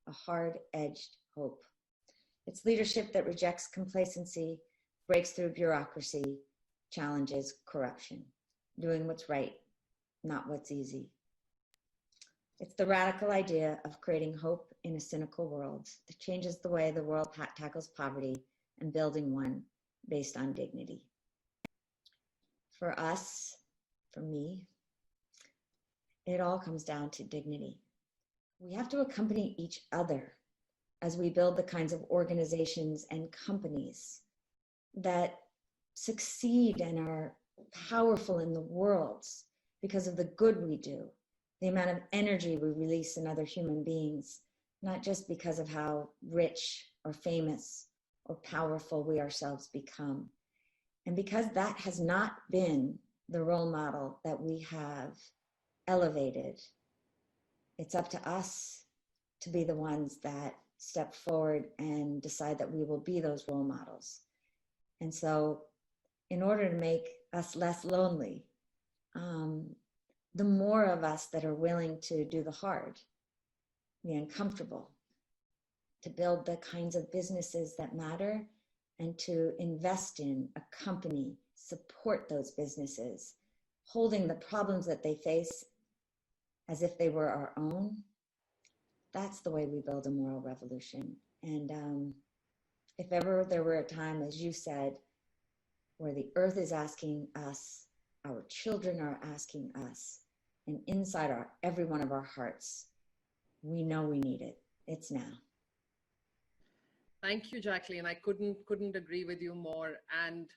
[SPEAKER 3] a hard-edged hope. It's leadership that rejects complacency, breaks through bureaucracy, challenges corruption, doing what's right, not what's easy. It's the radical idea of creating hope in a cynical world that changes the way the world tackles poverty and building one based on dignity. For us, for me, it all comes down to dignity. We have to accompany each other as we build the kinds of organizations and companies that succeed and are powerful in the world because of the good we do, the amount of energy we release in other human beings, not just because of how rich or famous or powerful we ourselves become. And because that has not been the role model that we have elevated, it's up to us to be the ones that step forward and decide that we will be those role models. And so in order to make us less lonely, the more of us that are willing to do the hard, the uncomfortable, to build the kinds of businesses that matter and to invest in, accompany, support those businesses, holding the problems that they face as if they were our own, That's the way we build a moral revolution. And if ever there were a time, as you said, where the earth is asking us, our children are asking us, and inside every one of our hearts, we know we need it. It's now.
[SPEAKER 4] Thank you, Jacqueline. I couldn't agree with you more. And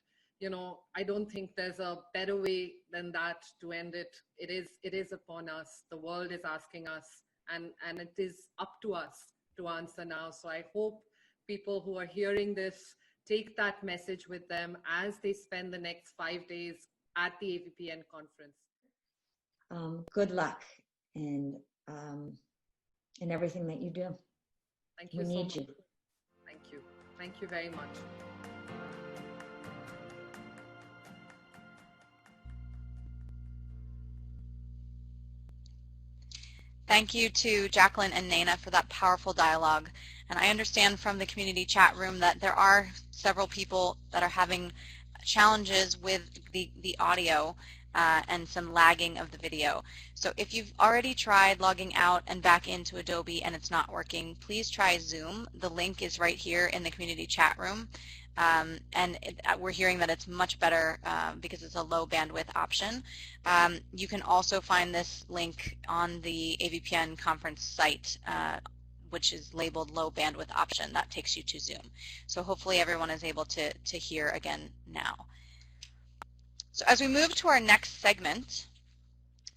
[SPEAKER 4] I don't think there's a better way than that to end it. It is upon us. The world is asking us, and it is up to us to answer now. So I hope people who are hearing this take that message with them as they spend the next 5 days at the AVPN conference.
[SPEAKER 3] Good luck in everything that you do.
[SPEAKER 4] Thank you.
[SPEAKER 3] We
[SPEAKER 4] so
[SPEAKER 3] need
[SPEAKER 4] much.
[SPEAKER 3] you.
[SPEAKER 4] Thank you. Thank you very much.
[SPEAKER 1] Thank you to Jacqueline and Naina for that powerful dialogue. And I understand from the community chat room that there are several people that are having challenges with the audio and some lagging of the video. So if you've already tried logging out and back into Adobe and it's not working, please try Zoom. The link is right here in the community chat room. We're hearing that it's much better because it's a low bandwidth option. You can also find this link on the AVPN conference site, which is labeled low bandwidth option. That takes you to Zoom. So hopefully everyone is able to hear again now. So as we move to our next segment,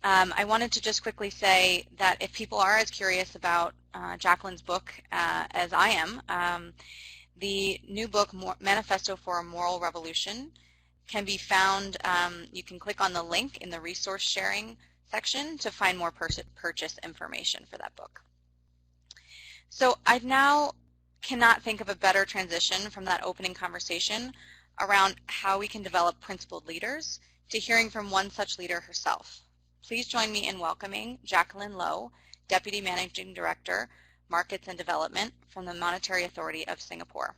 [SPEAKER 1] I wanted to just quickly say that if people are as curious about Jacqueline's book as I am, the new book, Manifesto for a Moral Revolution, can be found, you can click on the link in the resource sharing section to find more purchase information for that book. So I now cannot think of a better transition from that opening conversation around how we can develop principled leaders to hearing from one such leader herself. Please join me in welcoming Jacqueline Low, Deputy Managing Director, Markets and Development from the Monetary Authority of Singapore.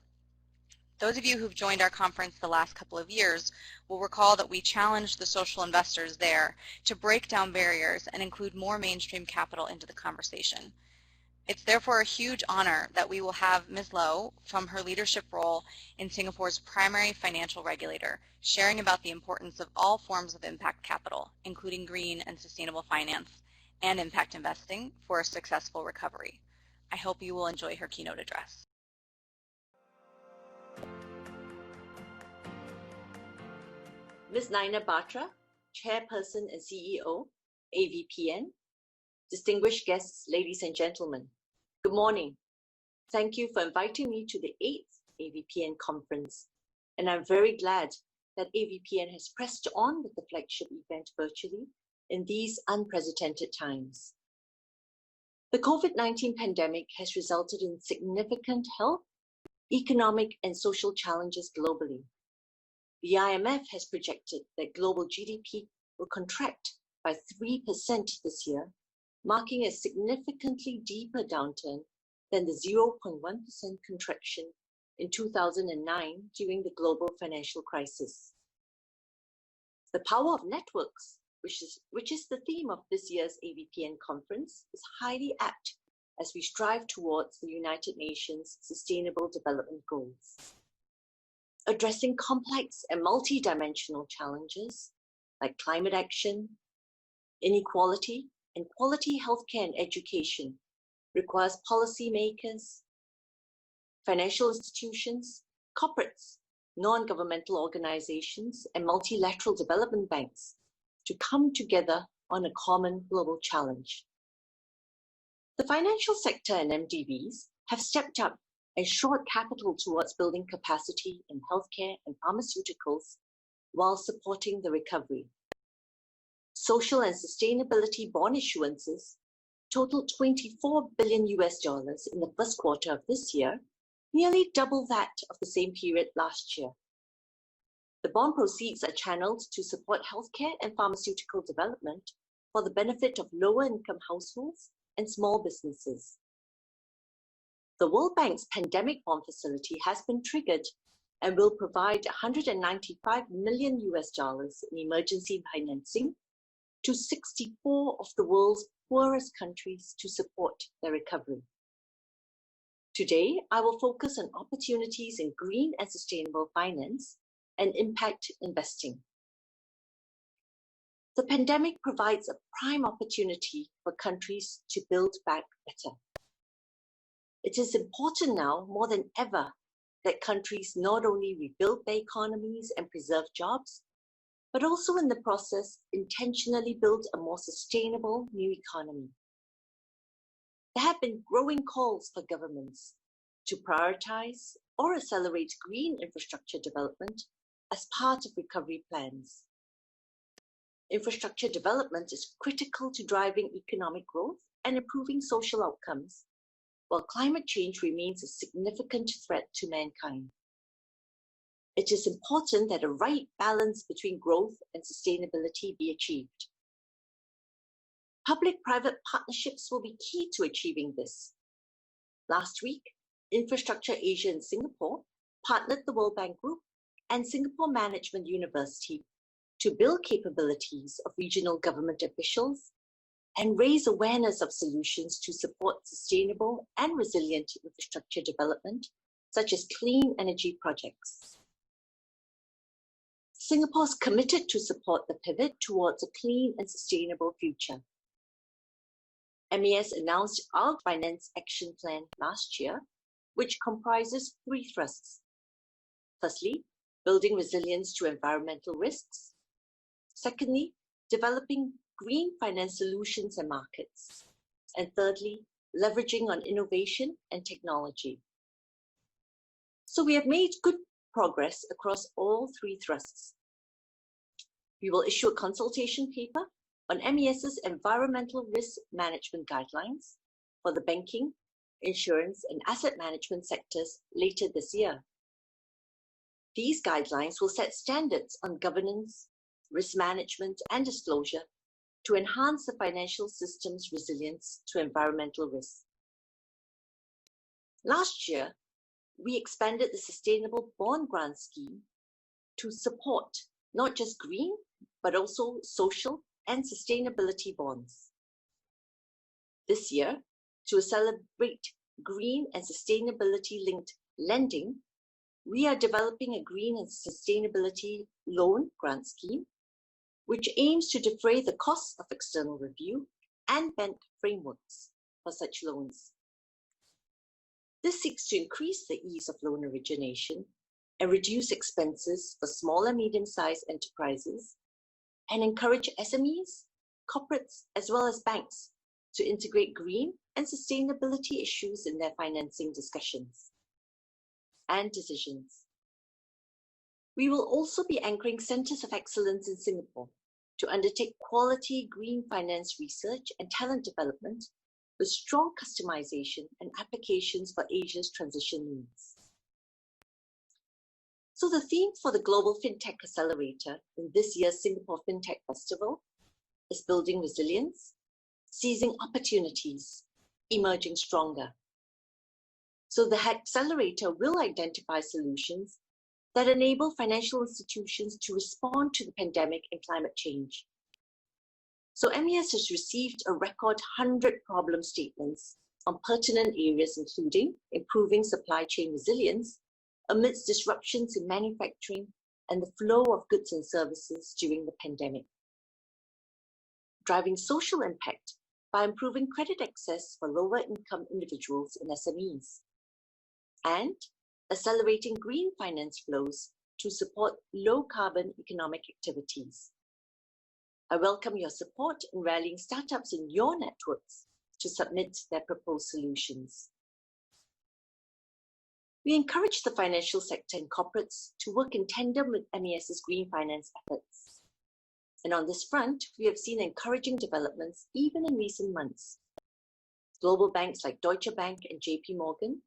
[SPEAKER 1] Those of you who've joined our conference the last couple of years will recall that we challenged the social investors there to break down barriers and include more mainstream capital into the conversation. It's therefore a huge honor that we will have Ms. Low, from her leadership role in Singapore's primary financial regulator, sharing about the importance of all forms of impact capital, including green and sustainable finance and impact investing, for a successful recovery. I hope you will enjoy her keynote address.
[SPEAKER 5] Ms. Naina Batra, Chairperson and CEO, AVPN, distinguished guests, ladies and gentlemen, good morning. Thank you for inviting me to the 8th AVPN conference, and I'm very glad that AVPN has pressed on with the flagship event virtually in these unprecedented times. The COVID-19 pandemic has resulted in significant health, economic, and social challenges globally. The IMF has projected that global GDP will contract by 3% this year, marking a significantly deeper downturn than the 0.1% contraction in 2009 during the global financial crisis. The power of networks, which is the theme of this year's AVPN conference, is highly apt as we strive towards the United Nations Sustainable Development Goals. Addressing complex and multidimensional challenges like climate action, inequality, and quality healthcare and education requires policymakers, financial institutions, corporates, non-governmental organizations, and multilateral development banks to come together on a common global challenge. The financial sector and MDBs have stepped up and shored capital towards building capacity in healthcare and pharmaceuticals while supporting the recovery. Social and sustainability bond issuances totaled $24 billion in the first quarter of this year, nearly double that of the same period last year. The bond proceeds are channeled to support healthcare and pharmaceutical development for the benefit of lower-income households and small businesses. The World Bank's pandemic bond facility has been triggered and will provide $195 million in emergency financing to 64 of the world's poorest countries to support their recovery. Today, I will focus on opportunities in green and sustainable finance and impact investing. The pandemic provides a prime opportunity for countries to build back better. It is important now more than ever that countries not only rebuild their economies and preserve jobs, but also in the process intentionally build a more sustainable new economy. There have been growing calls for governments to prioritize or accelerate green infrastructure development as part of recovery plans. Infrastructure development is critical to driving economic growth and improving social outcomes, while climate change remains a significant threat to mankind. It is important that a right balance between growth and sustainability be achieved. Public-private partnerships will be key to achieving this. Last week, Infrastructure Asia in Singapore partnered the World Bank Group and Singapore Management University to build capabilities of regional government officials and raise awareness of solutions to support sustainable and resilient infrastructure development, such as clean energy projects. Singapore is committed to support the pivot towards a clean and sustainable future. MAS announced our Finance Action Plan last year, which comprises 3 thrusts. Firstly, building resilience to environmental risks. Secondly, developing green finance solutions and markets. And thirdly, leveraging on innovation and technology. So we have made good progress across all 3 thrusts. We will issue a consultation paper on MAS's environmental risk management guidelines for the banking, insurance, and asset management sectors later this year. These guidelines will set standards on governance, risk management, and disclosure to enhance the financial system's resilience to environmental risks. Last year, we expanded the Sustainable Bond Grant Scheme to support not just green, but also social and sustainability bonds. This year, to celebrate green and sustainability-linked lending, we are developing a green and sustainability loan grant scheme, which aims to defray the costs of external review and bank frameworks for such loans. This seeks to increase the ease of loan origination and reduce expenses for small and medium-sized enterprises, and encourage SMEs, corporates, as well as banks to integrate green and sustainability issues in their financing discussions and decisions. We will also be anchoring centers of excellence in Singapore to undertake quality green finance research and talent development with strong customization and applications for Asia's transition needs. So the theme for the Global FinTech Accelerator in this year's Singapore FinTech Festival is building resilience, seizing opportunities, emerging stronger. So the accelerator will identify solutions that enable financial institutions to respond to the pandemic and climate change. So MAS has received a record 100 problem statements on pertinent areas, including improving supply chain resilience amidst disruptions in manufacturing and the flow of goods and services during the pandemic. Driving social impact by improving credit access for lower income individuals and SMEs. And accelerating green finance flows to support low carbon economic activities. I welcome your support in rallying startups in your networks to submit their proposed solutions. We encourage the financial sector and corporates to work in tandem with MAS's green finance efforts. And on this front, we have seen encouraging developments even in recent months. Global banks like Deutsche Bank and JP Morgan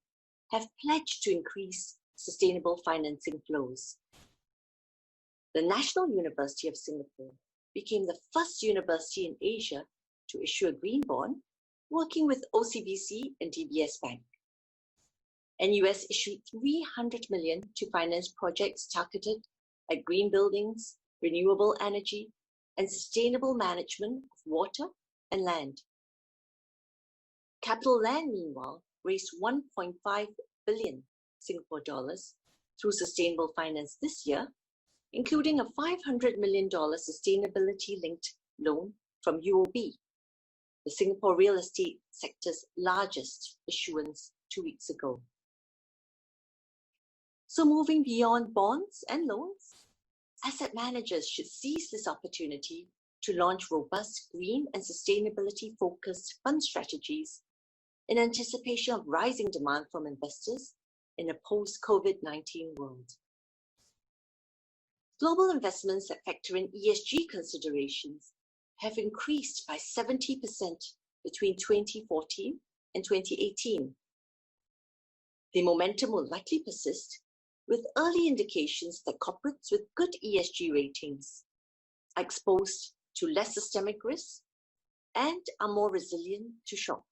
[SPEAKER 5] have pledged to increase sustainable financing flows. The National University of Singapore became the first university in Asia to issue a green bond, working with OCBC and DBS Bank. NUS issued $300 million to finance projects targeted at green buildings, renewable energy, and sustainable management of water and land Capital Land, meanwhile, raised 1.5 billion Singapore dollars through sustainable finance this year, including a $500 million sustainability-linked loan from UOB, the Singapore real estate sector's largest issuance 2 weeks ago. So moving beyond bonds and loans, asset managers should seize this opportunity to launch robust green and sustainability-focused fund strategies in anticipation of rising demand from investors in a post-COVID-19 world. Global investments that factor in ESG considerations have increased by 70% between 2014 and 2018. The momentum will likely persist, with early indications that corporates with good ESG ratings are exposed to less systemic risks and are more resilient to shocks.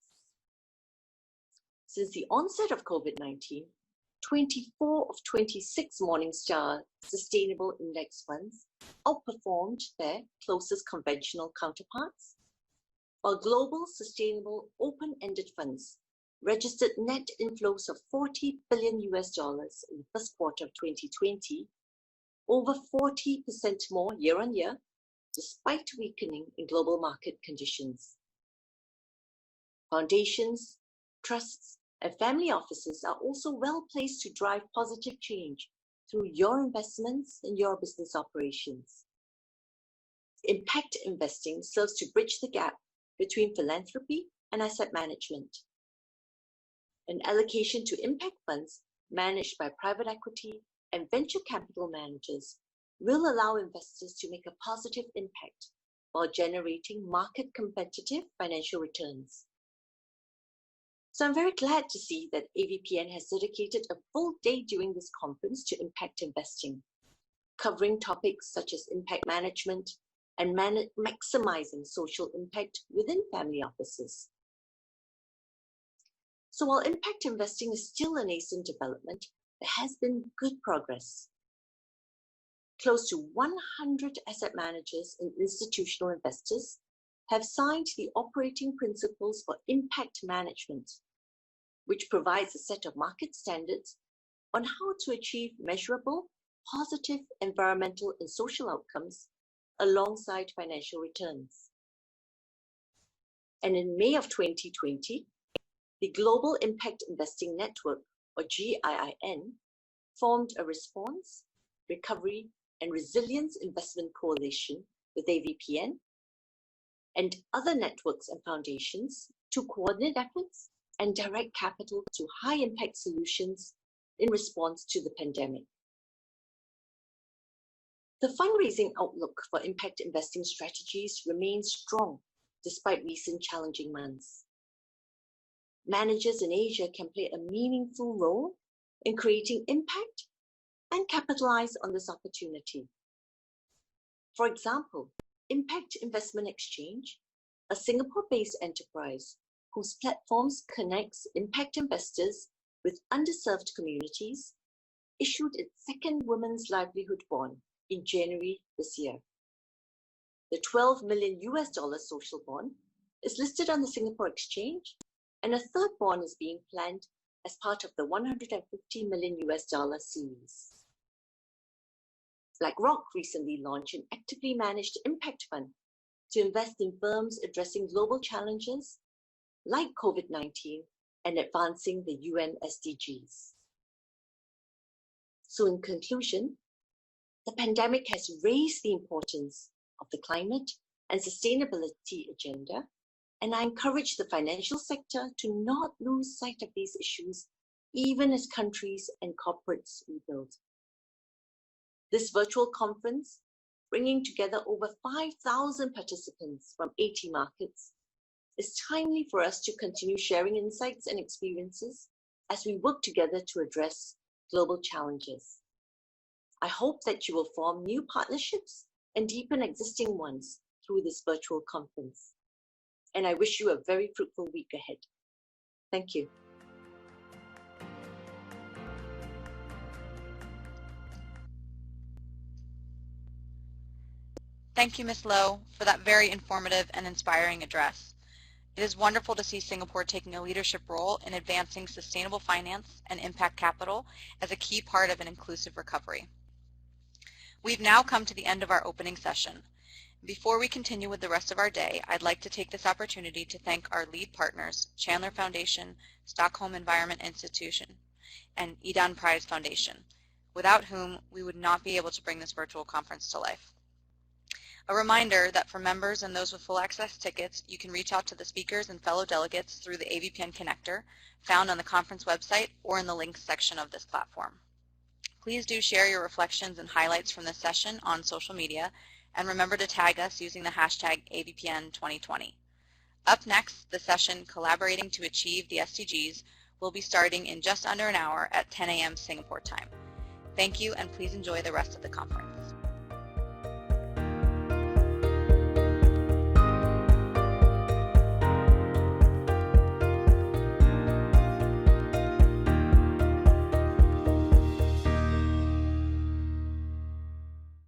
[SPEAKER 5] Since the onset of COVID-19, 24 of 26 Morningstar Sustainable Index funds outperformed their closest conventional counterparts, while global sustainable open-ended funds registered net inflows of $40 billion in the first quarter of 2020, over 40% more year on year, despite weakening in global market conditions. Foundations, trusts, and family offices are also well placed to drive positive change through your investments in your business operations. Impact investing serves to bridge the gap between philanthropy and asset management. An allocation to impact funds managed by private equity and venture capital managers will allow investors to make a positive impact while generating market competitive financial returns. So I'm very glad to see that AVPN has dedicated a full day during this conference to impact investing, covering topics such as impact management and maximizing social impact within family offices. So while impact investing is still a nascent development, there has been good progress. Close to 100 asset managers and institutional investors have signed the operating principles for impact management, which provides a set of market standards on how to achieve measurable, positive environmental and social outcomes alongside financial returns. And in May of 2020, the Global Impact Investing Network, or GIIN, formed a Response, Recovery, and Resilience Investment Coalition with AVPN and other networks and foundations to coordinate efforts and direct capital to high-impact solutions in response to the pandemic. The fundraising outlook for impact investing strategies remains strong despite recent challenging months. Managers in Asia can play a meaningful role in creating impact and capitalize on this opportunity. For example, Impact Investment Exchange, a Singapore-based enterprise whose platforms connects impact investors with underserved communities, issued its second Women's Livelihood Bond in January this year. The $12 million social bond is listed on the Singapore Exchange, and a third bond is being planned as part of the $150 million series. BlackRock recently launched an actively managed impact fund to invest in firms addressing global challenges like COVID-19 and advancing the UN SDGs. So in conclusion, the pandemic has raised the importance of the climate and sustainability agenda, and I encourage the financial sector to not lose sight of these issues, even as countries and corporates rebuild. This virtual conference, bringing together over 5,000 participants from 80 markets, is timely for us to continue sharing insights and experiences as we work together to address global challenges. I hope that you will form new partnerships and deepen existing ones through this virtual conference. And I wish you a very fruitful week ahead. Thank you.
[SPEAKER 1] Thank you, Ms. Lowe, for that very informative and inspiring address. It is wonderful to see Singapore taking a leadership role in advancing sustainable finance and impact capital as a key part of an inclusive recovery. We've now come to the end of our opening session. Before we continue with the rest of our day, I'd like to take this opportunity to thank our lead partners, Chandler Foundation, Stockholm Environment Institution, and Edan Prize Foundation, without whom we would not be able to bring this virtual conference to life. A reminder that for members and those with full access tickets, you can reach out to the speakers and fellow delegates through the AVPN connector found on the conference website or in the links section of this platform. Please do share your reflections and highlights from this session on social media, and remember to tag us using the hashtag AVPN2020. Up next, the session Collaborating to Achieve the SDGs will be starting in just under an hour at 10 a.m. Singapore time. Thank you, and please enjoy the rest of the conference.